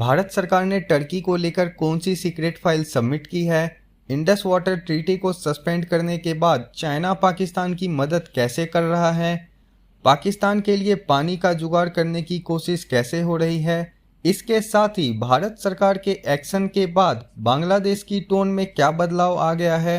भारत सरकार ने टर्की को लेकर कौन सी सीक्रेट फाइल सबमिट की है? इंडस वाटर ट्रीटी को सस्पेंड करने के बाद चाइना पाकिस्तान की मदद कैसे कर रहा है? पाकिस्तान के लिए पानी का जुगाड़ करने की कोशिश कैसे हो रही है? इसके साथ ही भारत सरकार के एक्शन के बाद बांग्लादेश की टोन में क्या बदलाव आ गया है?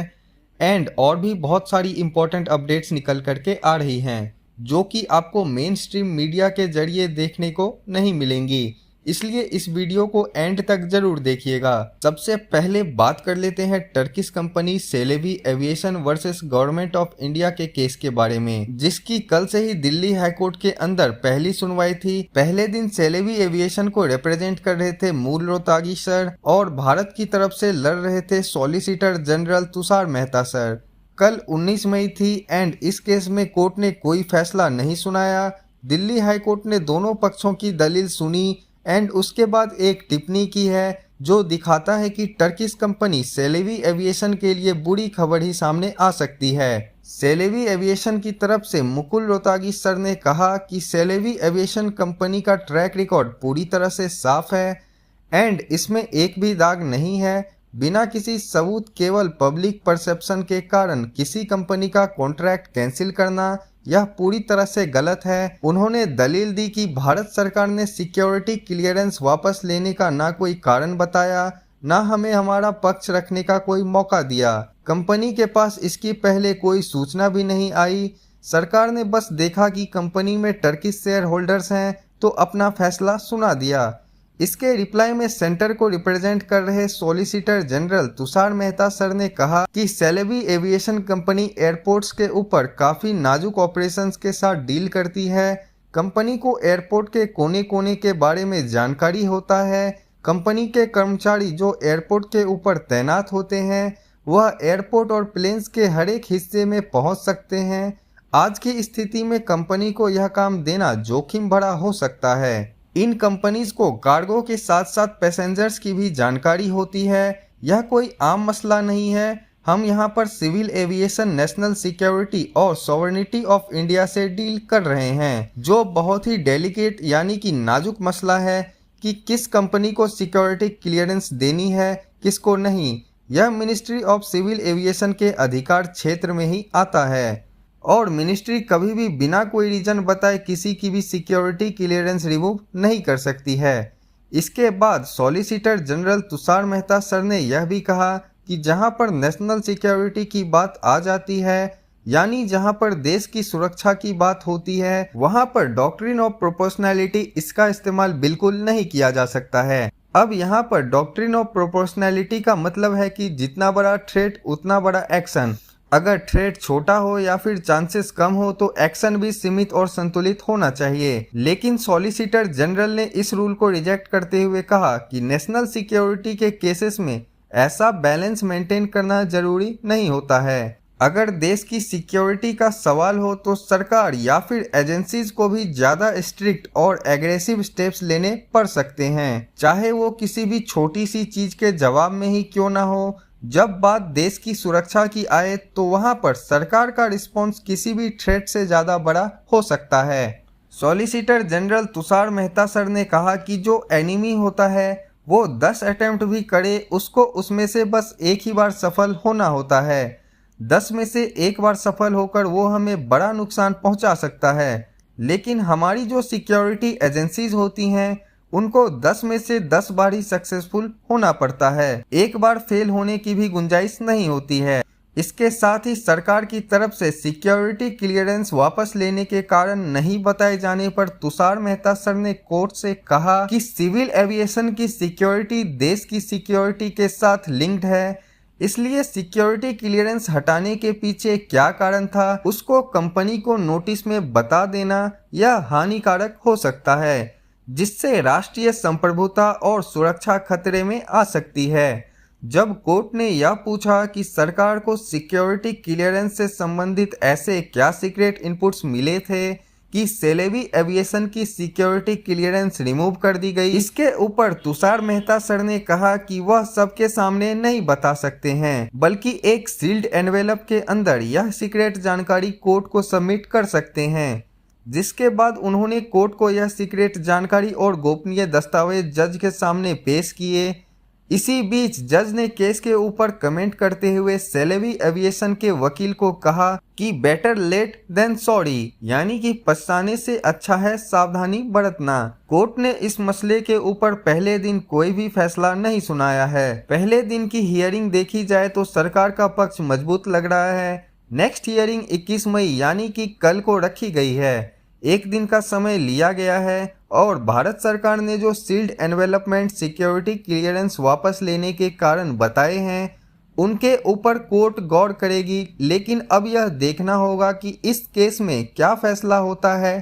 और भी बहुत सारी इंपॉर्टेंट अपडेट्स निकल करके आ रही हैं जो कि आपको मेन स्ट्रीम मीडिया के जरिए देखने को नहीं मिलेंगी, इसलिए इस वीडियो को एंड तक जरूर देखिएगा। सबसे पहले बात कर लेते हैं Turkish company Celebi aviation versus government of India के केस के बारे में, जिसकी कल से ही दिल्ली हाईकोर्ट के अंदर पहली सुनवाई थी। पहले दिन सेलेवी एविएशन को रिप्रेजेंट कर रहे थे मूल रोहतागी सर और भारत की तरफ से लड़ रहे थे solicitor general Tushar Mehta sir. कल 19 मई थी इस केस में कोर्ट ने कोई फैसला नहीं सुनाया। दिल्ली हाईकोर्ट ने दोनों पक्षों की दलील सुनी उसके बाद एक टिप्पणी की है जो दिखाता है कि टर्किश कंपनी सेलेवी एविएशन के लिए बुरी खबर ही सामने आ सकती है। सेलेवी एविएशन की तरफ से मुकुल रोहतागी सर ने कहा कि सेलेवी एविएशन कंपनी का ट्रैक रिकॉर्ड पूरी तरह से साफ है इसमें एक भी दाग नहीं है। बिना किसी सबूत केवल पब्लिक परसेप्शन के कारण किसी कंपनी का कॉन्ट्रैक्ट कैंसिल करना यह पूरी तरह से गलत है। उन्होंने दलील दी कि भारत सरकार ने सिक्योरिटी क्लियरेंस वापस लेने का ना कोई कारण बताया, ना हमें हमारा पक्ष रखने का कोई मौका दिया। कंपनी के पास इसकी पहले कोई सूचना भी नहीं आई। सरकार ने बस देखा कि कंपनी में टर्किश शेयर होल्डर्स हैं तो अपना फैसला सुना दिया। इसके रिप्लाई में सेंटर को रिप्रेजेंट कर रहे solicitor general Tushar Mehta sir ने कहा कि सेलेवी एविएशन कंपनी एयरपोर्ट्स के ऊपर काफी नाजुक ऑपरेशंस के साथ डील करती है। कंपनी को एयरपोर्ट के कोने कोने के बारे में जानकारी होता है। कंपनी के कर्मचारी जो एयरपोर्ट के ऊपर तैनात होते हैं वह एयरपोर्ट और प्लेन्स के हर एक हिस्से में पहुंच सकते हैं। आज की स्थिति में कंपनी को यह काम देना जोखिम भरा हो सकता है। इन कंपनीज को कार्गो के साथ साथ पैसेंजर्स की भी जानकारी होती है। यह कोई आम मसला नहीं है। हम यहाँ पर सिविल एविएशन, नेशनल सिक्योरिटी और सॉवरेनिटी ऑफ इंडिया से डील कर रहे हैं, जो बहुत ही डेलिकेट यानी कि नाजुक मसला है कि किस कंपनी को सिक्योरिटी क्लियरेंस देनी है, किसको नहीं। यह मिनिस्ट्री ऑफ सिविल एविएशन के अधिकार क्षेत्र में ही आता है और मिनिस्ट्री कभी भी बिना कोई रीजन बताए किसी की भी सिक्योरिटी क्लियरेंस रिमूव नहीं कर सकती है। इसके बाद solicitor general Tushar Mehta sir ने यह भी कहा कि जहां पर नेशनल सिक्योरिटी की बात आ जाती है यानी जहां पर देश की सुरक्षा की बात होती है, वहां पर डॉक्ट्रिन ऑफ प्रोपोर्शनैलिटी इसका इस्तेमाल बिल्कुल नहीं किया जा सकता है। अब यहाँ पर डॉक्ट्रिन ऑफ प्रोपोर्शनैलिटी का मतलब है कि जितना बड़ा थ्रेट उतना बड़ा एक्शन। अगर थ्रेट छोटा हो या फिर चांसेस कम हो तो एक्शन भी सीमित और संतुलित होना चाहिए। लेकिन सॉलिसिटर जनरल ने इस रूल को रिजेक्ट करते हुए कहा कि नेशनल सिक्योरिटी के केसेस में ऐसा बैलेंस मेंटेन करना जरूरी नहीं होता है। अगर देश की सिक्योरिटी का सवाल हो तो सरकार या फिर एजेंसीज को भी ज्यादा स्ट्रिक्ट और एग्रेसिव स्टेप्स लेने पड़ सकते हैं, चाहे वो किसी भी छोटी सी चीज के जवाब में ही क्यों ना हो। जब बात देश की सुरक्षा की आए तो वहां पर सरकार का रिस्पॉन्स किसी भी थ्रेट से ज्यादा बड़ा हो सकता है। Solicitor general Tushar Mehta sir ने कहा कि जो एनिमी होता है वो 10 अटेम्प्ट भी करे उसको उसमें से बस एक ही बार सफल होना होता है। 10 में से एक बार सफल होकर वो हमें बड़ा नुकसान पहुंचा सकता है, लेकिन हमारी जो सिक्योरिटी एजेंसीज होती हैं उनको 10 में से 10 बार ही सक्सेसफुल होना पड़ता है। एक बार फेल होने की भी गुंजाइश नहीं होती है। इसके साथ ही सरकार की तरफ से सिक्योरिटी क्लियरेंस वापस लेने के कारण नहीं बताए जाने पर तुषार मेहता सर ने कोर्ट से कहा कि सिविल एविएशन की सिक्योरिटी देश की सिक्योरिटी के साथ लिंक्ड है, इसलिए सिक्योरिटी क्लियरेंस हटाने के पीछे क्या कारण था उसको कंपनी को नोटिस में बता देना यह हानिकारक हो सकता है, जिससे राष्ट्रीय संप्रभुता और सुरक्षा खतरे में आ सकती है। जब कोर्ट ने यह पूछा कि सरकार को सिक्योरिटी क्लियरेंस से संबंधित ऐसे क्या सीक्रेट इनपुट्स मिले थे कि सेलेवी एविएशन की सिक्योरिटी क्लियरेंस रिमूव कर दी गई, इसके ऊपर तुषार मेहता सर ने कहा कि वह सबके सामने नहीं बता सकते हैं, बल्कि एक सील्ड एनवेलप के अंदर यह सीक्रेट जानकारी कोर्ट को सबमिट कर सकते हैं। जिसके बाद उन्होंने कोर्ट को यह सीक्रेट जानकारी और गोपनीय दस्तावेज जज के सामने पेश किए। इसी बीच जज ने केस के ऊपर कमेंट करते हुए सेलेबी एविएशन के वकील को कहा कि बेटर लेट देन सॉरी, यानी कि पछताने से अच्छा है सावधानी बरतना। कोर्ट ने इस मसले के ऊपर पहले दिन कोई भी फैसला नहीं सुनाया है। पहले दिन की हियरिंग देखी जाए तो सरकार का पक्ष मजबूत लग रहा है। नेक्स्ट हियरिंग 21 मई यानी कि कल को रखी गई है। एक दिन का समय लिया गया है और भारत सरकार ने जो सील्ड एनवेलपमेंट सिक्योरिटी क्लियरेंस वापस लेने के कारण बताए हैं उनके ऊपर कोर्ट गौर करेगी, लेकिन अब यह देखना होगा कि इस केस में क्या फैसला होता है।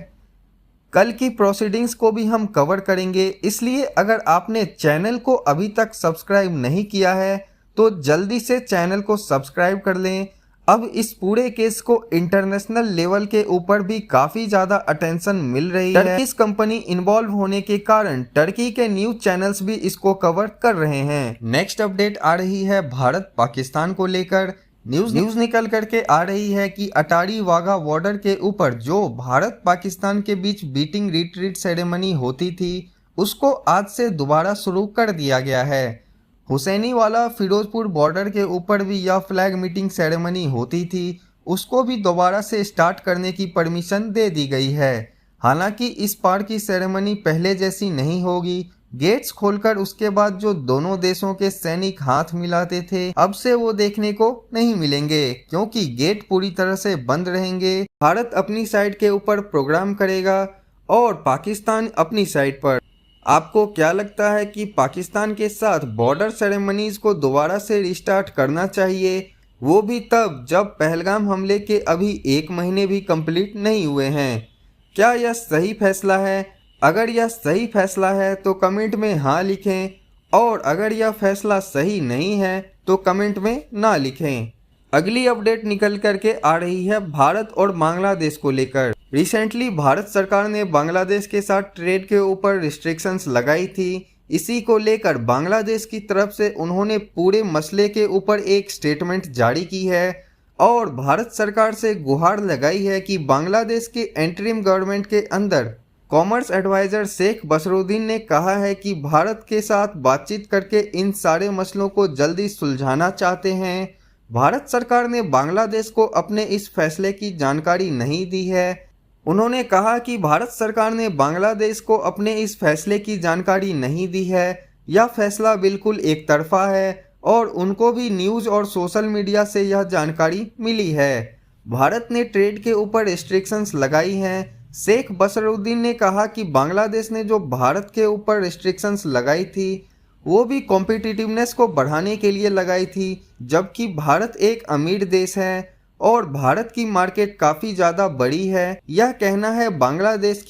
कल की प्रोसीडिंग्स को भी हम कवर करेंगे, इसलिए अगर आपने चैनल को अभी तक सब्सक्राइब नहीं किया है तो जल्दी से चैनल को सब्सक्राइब कर लें। अब इस पूरे केस को इंटरनेशनल लेवल के ऊपर भी काफी ज्यादा अटेंशन मिल रही है। टर्किश कंपनी इन्वॉल्व होने के कारण टर्की के न्यूज चैनल्स भी इसको कवर कर रहे हैं। नेक्स्ट अपडेट आ रही है भारत पाकिस्तान को लेकर। न्यूज निकल करके आ रही है कि अटारी वाघा बॉर्डर के ऊपर जो भारत पाकिस्तान के बीच बीटिंग रिट्रीट सेरेमनी होती थी उसको आज से दोबारा शुरू कर दिया गया है। हुसैनीवाला फिरोजपुर बॉर्डर के ऊपर भी यह फ्लैग मीटिंग सेरेमनी होती थी, उसको भी दोबारा से स्टार्ट करने की परमिशन दे दी गई है। हालांकि इस बार की सेरेमनी पहले जैसी नहीं होगी। गेट्स खोलकर उसके बाद जो दोनों देशों के सैनिक हाथ मिलाते थे अब से वो देखने को नहीं मिलेंगे, क्योंकि गेट पूरी तरह से बंद रहेंगे। भारत अपनी साइड के ऊपर प्रोग्राम करेगा और पाकिस्तान अपनी साइड पर। आपको क्या लगता है कि पाकिस्तान के साथ बॉर्डर सेरेमनीज को दोबारा से रिस्टार्ट करना चाहिए, वो भी तब जब पहलगाम हमले के अभी 1 महीने भी कंप्लीट नहीं हुए हैं? क्या यह सही फैसला है? अगर यह सही फैसला है तो कमेंट में हाँ लिखें, और अगर यह फैसला सही नहीं है तो कमेंट में ना लिखें। अगली अपडेट निकल करके आ रही है भारत और बांग्लादेश को लेकर। रिसेंटली भारत सरकार ने बांग्लादेश के साथ ट्रेड के ऊपर रिस्ट्रिक्शंस लगाई थी। इसी को लेकर बांग्लादेश की तरफ से उन्होंने पूरे मसले के ऊपर एक स्टेटमेंट जारी की है और भारत सरकार से गुहार लगाई है कि बांग्लादेश के इंटरिम गवर्नमेंट के अंदर कॉमर्स एडवाइजर शेख बसरुद्दीन ने कहा है कि भारत के साथ बातचीत करके इन सारे मसलों को जल्दी सुलझाना चाहते हैं। भारत सरकार ने बांग्लादेश को अपने इस फैसले की जानकारी नहीं दी है। उन्होंने कहा कि भारत सरकार ने बांग्लादेश को अपने इस फैसले की जानकारी नहीं दी है। यह फैसला बिल्कुल एक तरफा है और उनको भी न्यूज़ और सोशल मीडिया से यह जानकारी मिली है। भारत ने ट्रेड के ऊपर रिस्ट्रिक्शंस लगाई हैं। शेख बसरुद्दीन ने कहा कि बांग्लादेश ने जो भारत के ऊपर रिस्ट्रिक्शंस लगाई थी वो भी कॉम्पिटिटिवनेस को बढ़ाने के लिए लगाई थी, जबकि भारत एक अमीर देश है और भारत की मार्केट काफ़ी ज़्यादा बड़ी है। यह कहना है बांग्लादेश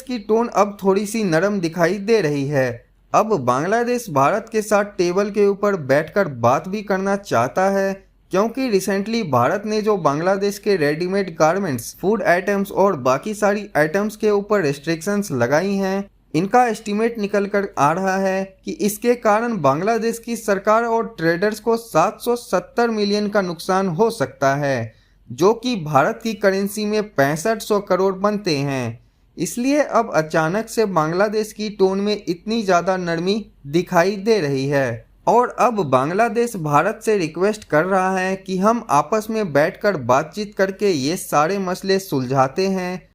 की टोन अब थोड़ी सी नरम दिखाई दे रही है। अब बांग्लादेश भारत के साथ टेबल के ऊपर बैठकर बात भी करना चाहता है, क्योंकि रिसेंटली भारत ने जो बांग्लादेश के रेडीमेड गारमेंट्स, फूड आइटम्स और बाकी सारी आइटम्स के ऊपर रिस्ट्रिक्शंस लगाई हैं, इनका एस्टीमेट निकल कर आ रहा है कि इसके कारण बांग्लादेश की सरकार और ट्रेडर्स को 770 मिलियन का नुकसान हो सकता है, जो कि भारत की करेंसी में 6500 करोड़ बनते हैं। इसलिए अब अचानक से बांग्लादेश की टोन में इतनी ज़्यादा नरमी दिखाई दे रही है और अब बांग्लादेश भारत से रिक्वेस्ट कर रहा है कि हम आपस में बैठकर बातचीत करके ये सारे मसले सुलझाते हैं।